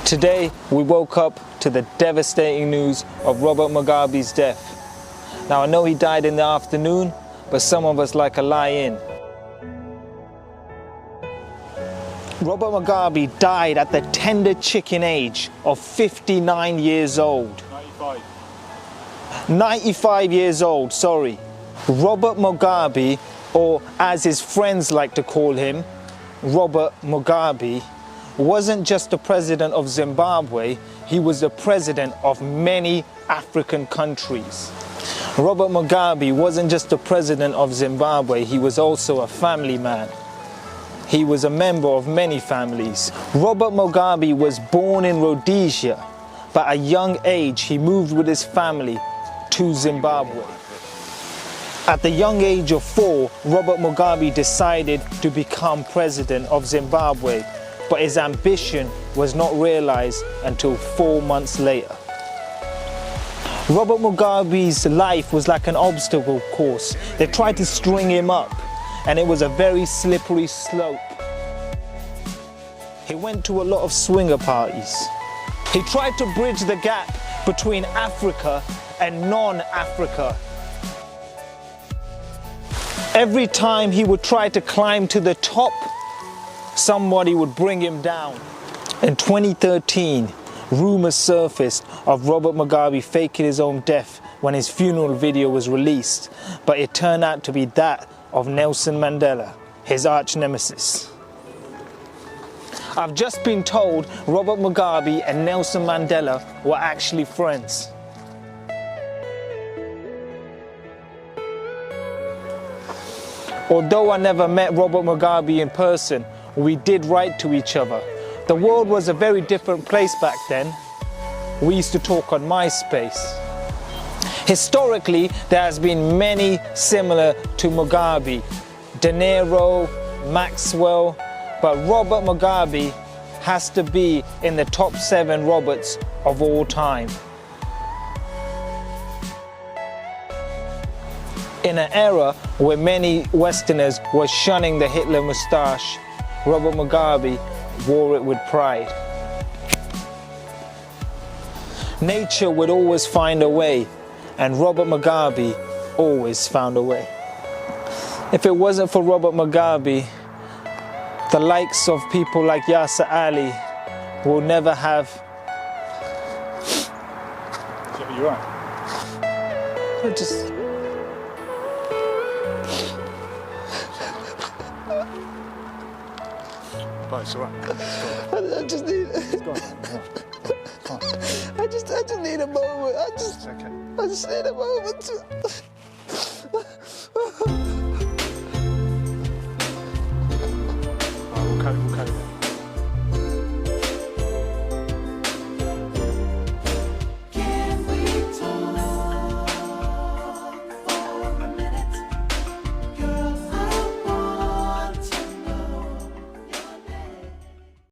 Today, we woke up to the devastating news of Robert Mugabe's death. Now, I know he died in the afternoon, but some of us like a lie-in. Robert Mugabe died at the tender chicken age of 59 years old. 95 years old, sorry. Robert Mugabe, or as his friends like to call him, Robert Mugabe, wasn't just the president of Zimbabwe, he was the president of many African countries. Robert Mugabe wasn't just the president of Zimbabwe, he was also a family man. He was a member of many families. Robert Mugabe was born in Rhodesia, but at a young age he moved with his family to Zimbabwe. At the young age of 4, Robert Mugabe decided to become president of Zimbabwe, but his ambition was not realized until 4 months later. Robert Mugabe's life was like an obstacle course. They tried to string him up, and it was a very slippery slope. He went to a lot of swinger parties. He tried to bridge the gap between Africa and non-Africa. Every time he would try to climb to the top, somebody would bring him down. In 2013, rumors surfaced of Robert Mugabe faking his own death when his funeral video was released, but it turned out to be that of Nelson Mandela, his arch nemesis. I've just been told Robert Mugabe and Nelson Mandela were actually friends. Although I never met Robert Mugabe in person, we did write to each other. The world was a very different place back then. We used to talk on MySpace. Historically, there has been many similar to Mugabe. De Niro, Maxwell, but Robert Mugabe has to be in the top 7 Roberts of all time. In an era where many Westerners were shunning the Hitler moustache, Robert Mugabe wore it with pride. Nature would always find a way, and Robert Mugabe always found a way. If it wasn't for Robert Mugabe, the likes of people like Yasser Ali will never have... You're right. It's all right. I just need... I just need a moment. I just need a moment to...